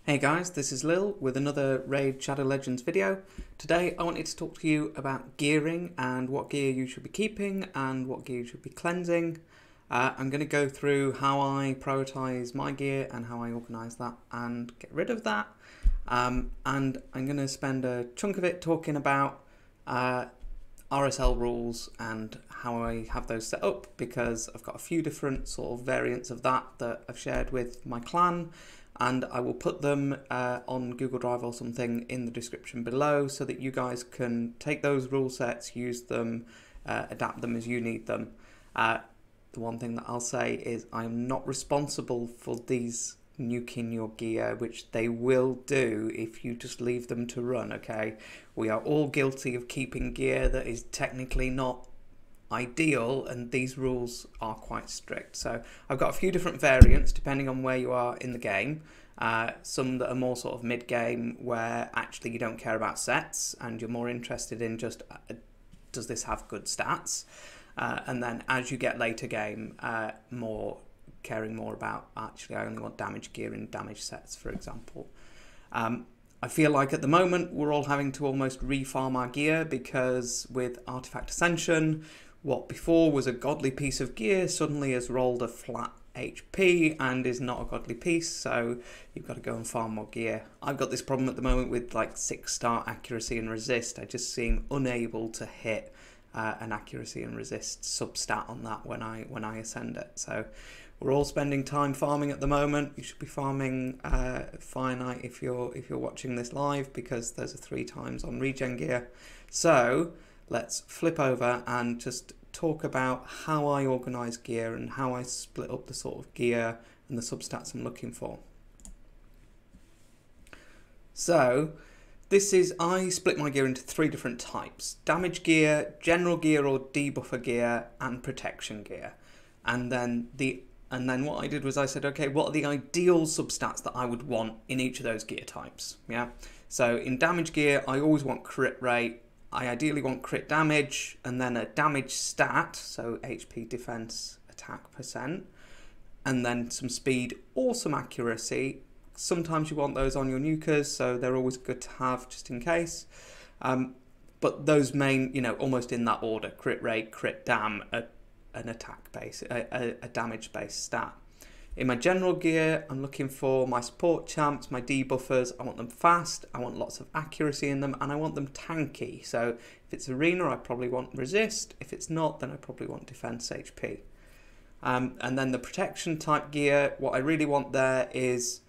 Hey guys, this is Lil with another Raid Shadow Legends video. Today I wanted to talk to you about gearing and what gear you should be keeping and what gear you should be cleansing. I'm going to go through how I prioritise my gear and how I organise that and get rid of that. And I'm going to spend a chunk of it talking about RSL rules and how I have those set up, because I've got a few different sort of variants of that I've shared with my clan. And I will put them on Google Drive or something in the description below so that you guys can take those rule sets, use them, adapt them as you need them. The one thing that I'll say is I'm not responsible for these nuking your gear, which they will do if you just leave them to run, okay? We are all guilty of keeping gear that is technically not ideal, and these rules are quite strict. So I've got a few different variants depending on where you are in the game. Some that are more sort of mid-game, where actually you don't care about sets and you're more interested in just does this have good stats, and then as you get later game, caring more about actually I only want damage gear in damage sets, for example. I feel like at the moment we're all having to almost refarm our gear, because with Artifact Ascension, what before was a godly piece of gear suddenly has rolled a flat HP and is not a godly piece, so you've got to go and farm more gear. I've got this problem at the moment with like 6-star accuracy and resist. I just seem unable to hit an accuracy and resist substat on that when I ascend it. So we're all spending time farming at the moment. You should be farming finite if you're watching this live, because those are 3 times on regen gear. So let's flip over and just talk about how I organise gear and how I split up the sort of gear and the substats I'm looking for. So I split my gear into 3 different types: damage gear, general gear or debuffer gear, and protection gear. And then what I did was I said, okay, what are the ideal substats that I would want in each of those gear types? Yeah. So in damage gear, I always want crit rate. I ideally want crit damage, and then a damage stat, so HP, defense, attack percent, and then some speed or some accuracy. Sometimes you want those on your nukers, so they're always good to have just in case. But those main, almost in that order: crit rate, crit dam, an attack base, a damage based stat. In my general gear, I'm looking for my support champs, my debuffers. I want them fast, I want lots of accuracy in them, and I want them tanky. So if it's arena, I probably want resist. If it's not, then I probably want defense HP. And then the protection type gear, what I really want there is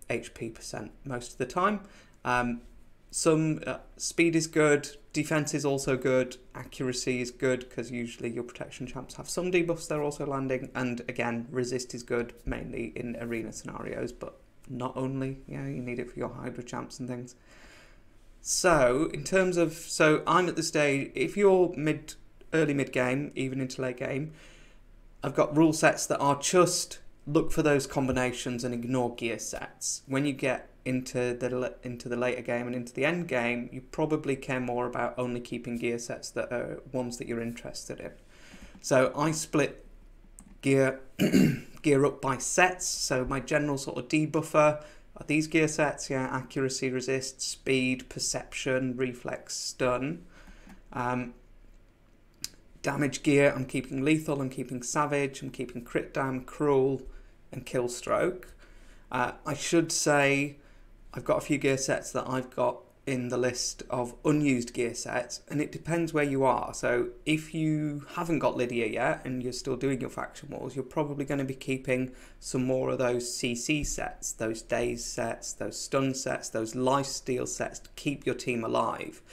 HP percent most of the time. Some speed is good, defense is also good, accuracy is good, because usually your protection champs have some debuffs they're also landing, and again, resist is good mainly in arena scenarios, but not only. You need it for your Hydra champs and things. So in terms of, I'm at the stage, if you're early mid game, even into late game, I've got rule sets that are just look for those combinations and ignore gear sets. When you get into the later game and into the end game, you probably care more about only keeping gear sets that are ones that you're interested in. So I split gear up by sets. So my general sort of debuffer are these gear sets, accuracy, resist, speed, perception, reflex, stun. Damage gear, I'm keeping lethal, I'm keeping savage, I'm keeping crit dam, cruel, and kill stroke. I should say I've got a few gear sets that I've got in the list of unused gear sets, and it depends where you are. So if you haven't got Lydia yet and you're still doing your faction wars, you're probably going to be keeping some more of those CC sets, those daze sets, those stun sets, those lifesteal sets to keep your team alive.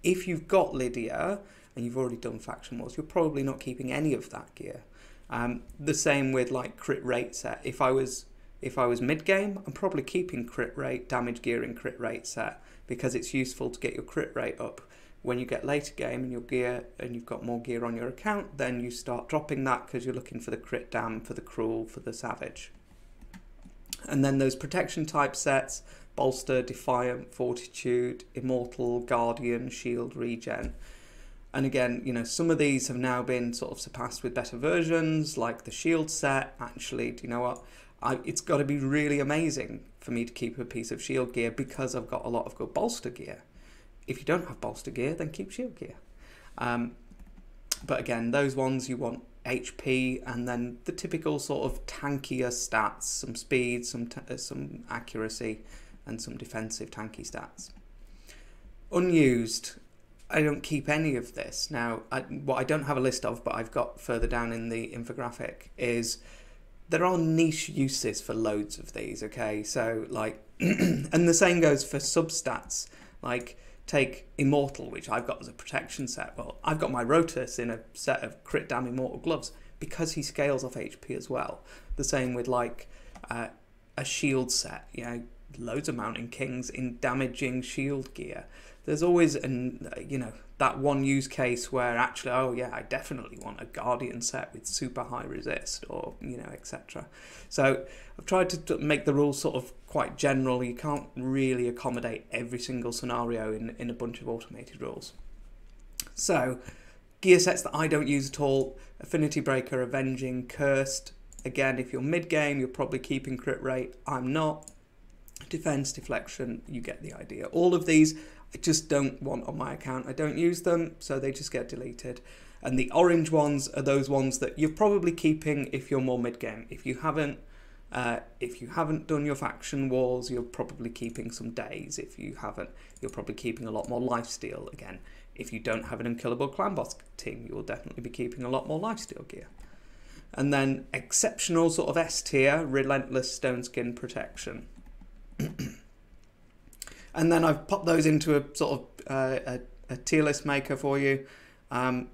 If you've got Lydia and you've already done faction wars, you're probably not keeping any of that gear. The same with like crit rate set. If I was mid-game, I'm probably keeping crit rate, damage gear and crit rate set, because it's useful to get your crit rate up. When you get later game and you've got more gear on your account, then you start dropping that because you're looking for the crit dam, for the cruel, for the savage. And then those protection type sets: bolster, defiant, fortitude, immortal, guardian, shield, regen. And again, some of these have now been sort of surpassed with better versions, like the shield set. Actually, do you know what? it's got to be really amazing for me to keep a piece of shield gear because I've got a lot of good bolster gear. If you don't have bolster gear, then keep shield gear. But again, those ones you want HP and then the typical sort of tankier stats, some speed, some accuracy, and some defensive tanky stats. Unused, I don't keep any of this. Now, what I don't have a list of, but I've got further down in the infographic, is there are niche uses for loads of these, okay? So, like, and the same goes for substats. Like, take Immortal, which I've got as a protection set. Well, I've got my Rotus in a set of crit damn Immortal gloves because he scales off HP as well. The same with, like, a shield set, you know, loads of Mountain Kings in damaging shield gear. There's always, that one use case where actually, oh yeah, I definitely want a Guardian set with super high resist, or, etc. So I've tried to make the rules sort of quite general. You can't really accommodate every single scenario in a bunch of automated rules. So gear sets that I don't use at all: Affinity Breaker, Avenging, Cursed. Again, if you're mid-game, you're probably keeping crit rate. I'm not. Defense, Deflection, you get the idea. All of these I just don't want on my account. I don't use them, so they just get deleted. And the orange ones are those ones that you're probably keeping if you're more mid-game. If you haven't done your faction wars, you're probably keeping some days. If you haven't, you're probably keeping a lot more lifesteal. Again, if you don't have an unkillable clan boss team, you will definitely be keeping a lot more lifesteal gear. And then exceptional sort of S tier, Relentless Stone Skin Protection. And then I've popped those into a sort of a tier list maker for you.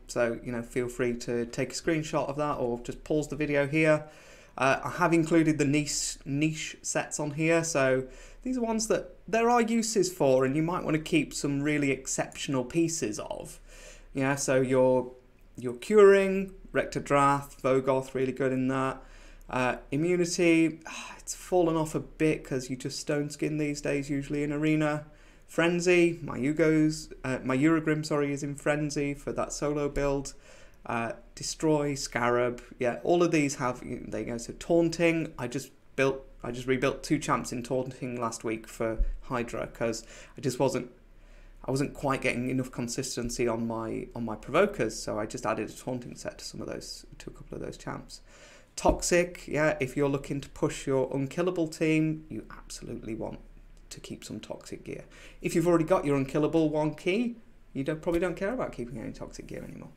So, feel free to take a screenshot of that or just pause the video here. I have included the niche sets on here. So these are ones that there are uses for, and you might want to keep some really exceptional pieces of. Yeah, so your curing, Rector Drath, Vogoth, really good in that. Immunity, it's fallen off a bit because you just stone skin these days usually in arena. Frenzy, my Eurogrim, sorry, is in Frenzy for that solo build. Destroy, Scarab, yeah, all of these have, there you go. So Taunting, I just rebuilt 2 champs in Taunting last week for Hydra because I wasn't quite getting enough consistency on my provokers, so I just added a Taunting set to a couple of those champs. Toxic, yeah, if you're looking to push your unkillable team, you absolutely want to keep some toxic gear. If you've already got your unkillable 1 key, you probably don't care about keeping any toxic gear anymore.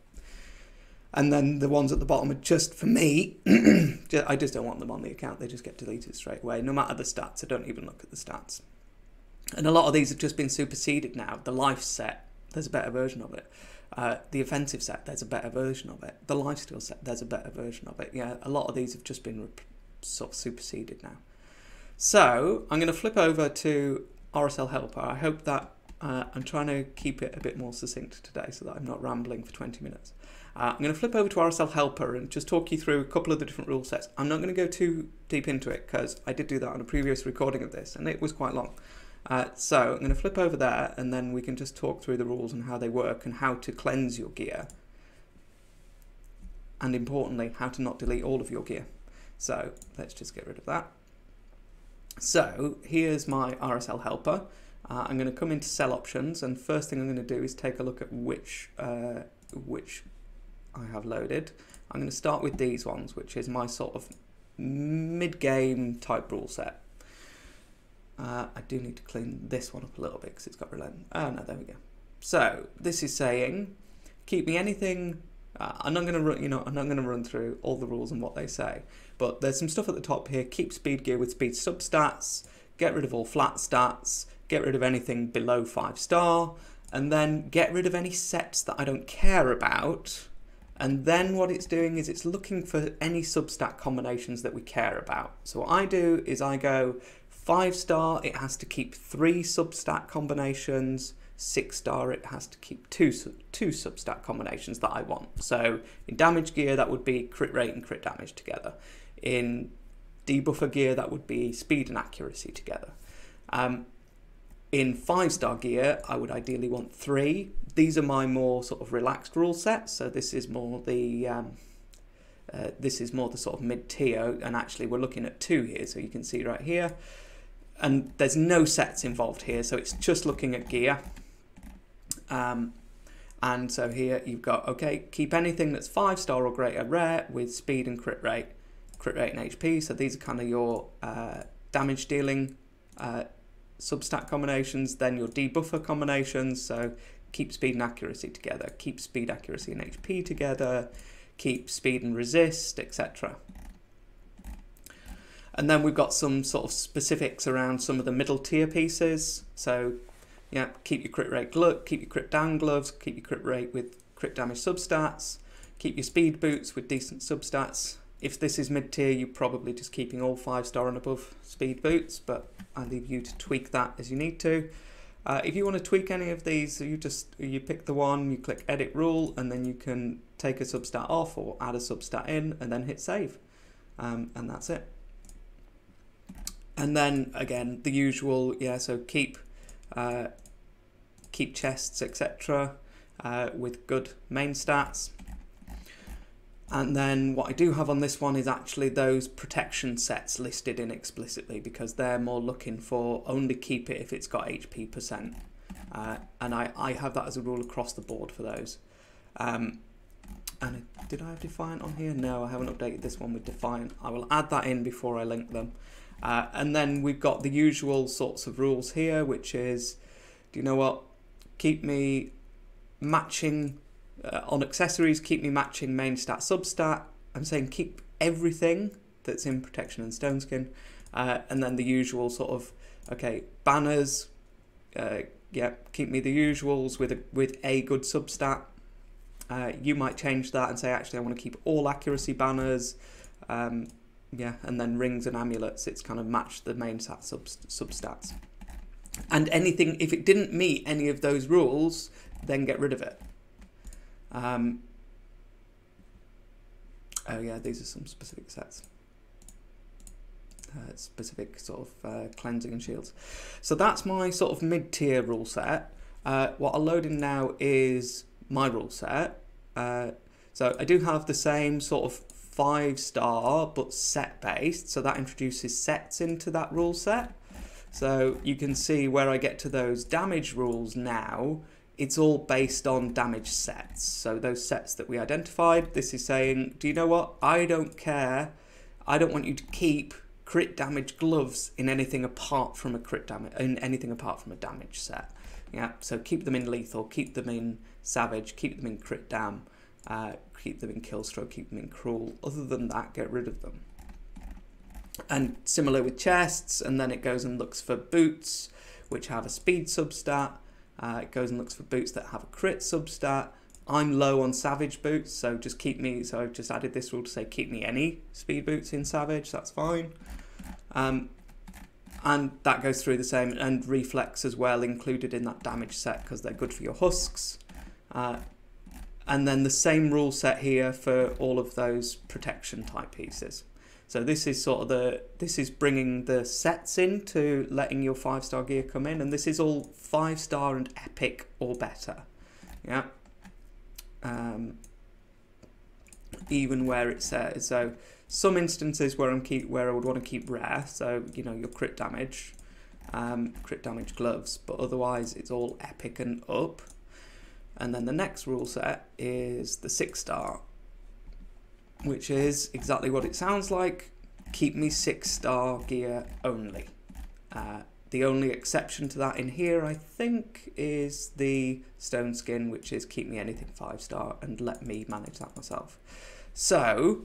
And then the ones at the bottom are just, for me, I just don't want them on the account. They just get deleted straight away, no matter the stats. I don't even look at the stats. And a lot of these have just been superseded now. The life set, there's a better version of it. The offensive set, there's a better version of it. The lifesteal set, there's a better version of it. Yeah, a lot of these have just been sort of superseded now. So I'm going to flip over to RSL Helper. I hope that I'm trying to keep it a bit more succinct today so that I'm not rambling for 20 minutes. I'm going to flip over to RSL Helper and just talk you through a couple of the different rule sets. I'm not going to go too deep into it because I did do that on a previous recording of this and it was quite long. So I'm going to flip over there and then we can just talk through the rules and how they work and how to cleanse your gear. And importantly, how to not delete all of your gear. So let's just get rid of that. So here's my RSL Helper. I'm going to come into sell options, and first thing I'm going to do is take a look at which I have loaded. I'm going to start with these ones, which is my sort of mid-game type rule set. I do need to clean this one up a little bit because it's got relent. Oh no, there we go. So this is saying, keep me anything. I'm not going to run, I'm not going to run through all the rules and what they say, but there's some stuff at the top here. Keep speed gear with speed substats. Get rid of all flat stats. Get rid of anything below 5-star, and then get rid of any sets that I don't care about. And then what it's doing is it's looking for any substat combinations that we care about. So what I do is I go 5-star, it has to keep 3 substat combinations. 6-star, it has to keep two substat combinations that I want. So in damage gear, that would be crit rate and crit damage together. In debuffer gear, that would be speed and accuracy together. In 5-star gear, I would ideally want 3. These are my more sort of relaxed rule sets. So this is more the This is more the sort of mid-tier, and actually we're looking at 2 here, so you can see right here. And there's no sets involved here, so it's just looking at gear. And so here you've got, okay, keep anything that's 5-star or greater rare with speed and crit rate and HP. So these are kind of your damage dealing substat combinations, then your debuffer combinations. So keep speed and accuracy together, keep speed, accuracy and HP together, keep speed and resist, etc. And then we've got some sort of specifics around some of the middle tier pieces. So yeah, keep your crit rate keep your crit down gloves, keep your crit rate with crit damage substats, keep your speed boots with decent substats. If this is mid tier, you're probably just keeping all 5-star and above speed boots, but I leave you to tweak that as you need to. If you want to tweak any of these, you pick the one, you click edit rule, and then you can take a substat off or add a substat in, and then hit save, and that's it. And then again, the usual, yeah. So keep chests, etc., with good main stats. And then what I do have on this one is actually those protection sets listed in explicitly, because they're more looking for only keep it if it's got HP %. And I have that as a rule across the board for those. And did I have Defiant on here? No, I haven't updated this one with Defiant. I will add that in before I link them. And then we've got the usual sorts of rules here, which is, do you know what? Keep me matching on accessories, keep me matching main stat, substat. I'm saying keep everything that's in protection and stone skin. And then the usual sort of, okay, banners, yeah, keep me the usuals with a good substat. You might change that and say, actually, I want to keep all accuracy banners. Yeah, and then rings and amulets, it's kind of matched the main stat substats. And anything, if it didn't meet any of those rules, then get rid of it. Oh yeah, these are some specific sets. Specific sort of cleansing and shields. So that's my sort of mid-tier rule set. What I'll load in now is my rule set. So I do have the same sort of 5-star but set based, so that introduces sets into that rule set. So you can see where I get to those damage rules now, it's all based on damage sets. So those sets that we identified, this is saying, do you know what, I don't care, I don't want you to keep crit damage gloves in anything apart from a damage set. Yeah, so keep them in lethal, keep them in savage, keep them in crit dam, keep them in killstroke, keep them in cruel. Other than that, get rid of them. And similar with chests, and then it goes and looks for boots which have a speed substat. It goes and looks for boots that have a crit substat. I'm low on savage boots, so just keep me, so I've just added this rule to say keep me any speed boots in savage, that's fine. And that goes through the same, and reflex as well included in that damage set because they're good for your husks. And then the same rule set here for all of those protection type pieces. So this is sort of this is bringing the sets into letting your 5-star gear come in, and this is all 5-star and epic or better. Yeah. Even where it says, so some instances where I would want to keep rare, so you know, your crit damage gloves, but otherwise it's all epic and up. And then the next rule set is the 6-star, which is exactly what it sounds like. Keep me 6-star gear only. The only exception to that in here, I think, is the stone skin, which is keep me anything 5-star and let me manage that myself. So,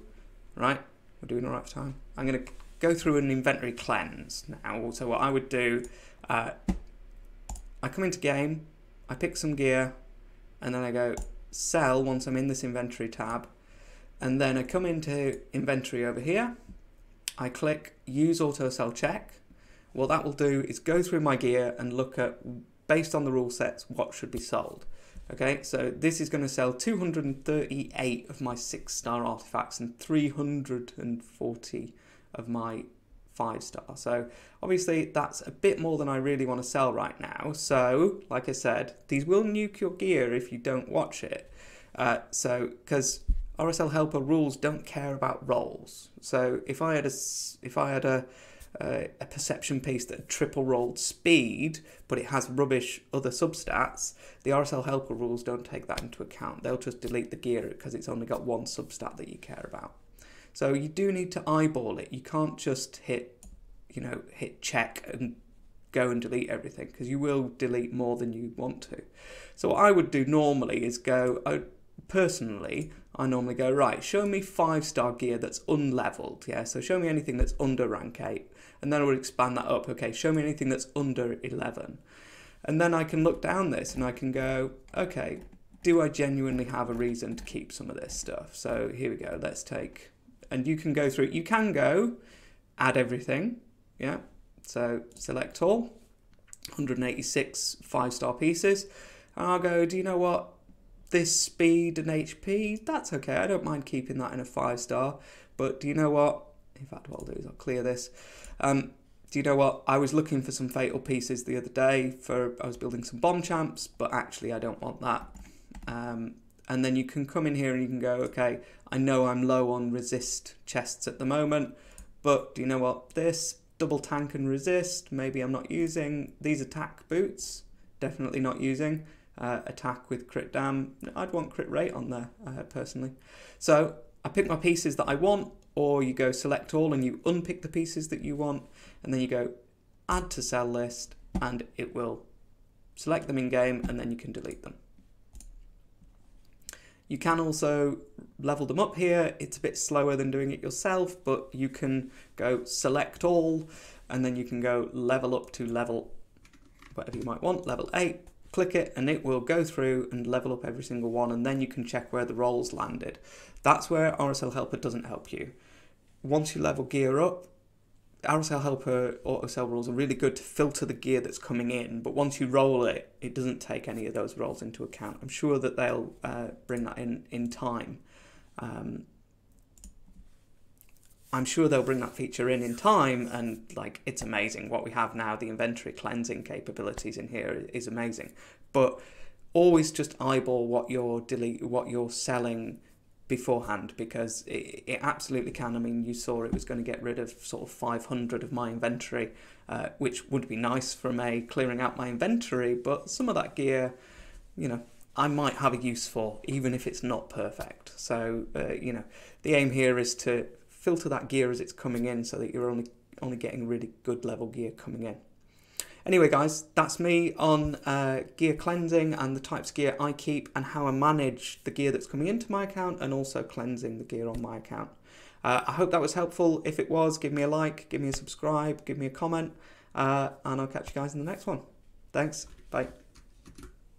right, we're doing all right for time. I'm going to go through an inventory cleanse now. So what I would do, I come into game, I pick some gear, and then I go sell once I'm in this inventory tab. And then I come into inventory over here. I click use auto sell check. What that will do is go through my gear and look at, based on the rule sets, what should be sold. Okay, so this is going to sell 238 of my 6-star artifacts and 340 of my 5-star. So obviously that's a bit more than I really want to sell right now. So like I said, these will nuke your gear if you don't watch it. So because RSL Helper rules don't care about roles. So if I had a perception piece that had triple rolled speed, but it has rubbish other substats, the RSL Helper rules don't take that into account. They'll just delete the gear because it's only got one substat that you care about. So you do need to eyeball it. You can't just hit check and go and delete everything, because you will delete more than you want to. So what I would do normally is personally, I normally go, right, show me 5-star gear that's unleveled, yeah, so show me anything that's under rank 8, and then I would expand that up, okay, show me anything that's under 11. And then I can look down this and I can go, okay, do I genuinely have a reason to keep some of this stuff? So here we go, let's take, and you can go through, you can go, add everything, yeah, so select all, 186 5-star pieces, and I'll go, do you know what? This speed and HP, that's okay. I don't mind keeping that in a 5-star. But do you know what? In fact, what I'll do is I'll clear this. Do you know what? I was looking for some fatal pieces the other day. I was building some bomb champs, but actually I don't want that. And then you can come in here and you can go, okay, I know I'm low on resist chests at the moment, but do you know what? This double tank and resist, maybe I'm not using. These attack boots, definitely not using. Attack with crit dam, I'd want crit rate on there personally. So I pick my pieces that I want, or you go select all and you unpick the pieces that you want, and then you go add to sell list, and it will select them in game, and then you can delete them. You can also level them up here. It's a bit slower than doing it yourself, but you can go select all, and then you can go level up to level, whatever you might want, level 8. Click it and it will go through and level up every single one, and then you can check where the rolls landed. That's where RSL Helper doesn't help you. Once you level gear up, RSL Helper auto sell rules are really good to filter the gear that's coming in, but once you roll it, it doesn't take any of those rolls into account. I'm sure that they'll bring that in time. I'm sure they'll bring that feature in time, and like, it's amazing what we have now. The inventory cleansing capabilities in here is amazing, but always just eyeball what you're selling beforehand, because it absolutely can. I mean, you saw it was going to get rid of sort of 500 of my inventory, which would be nice from a clearing out my inventory, but some of that gear, I might have a use for, even if it's not perfect. So, the aim here is to filter that gear as it's coming in, so that you're only getting really good level gear coming in. Anyway guys, that's me on gear cleansing and the types of gear I keep, and how I manage the gear that's coming into my account, and also cleansing the gear on my account. I hope that was helpful. If it was, give me a like, give me a subscribe, give me a comment, and I'll catch you guys in the next one. Thanks, bye.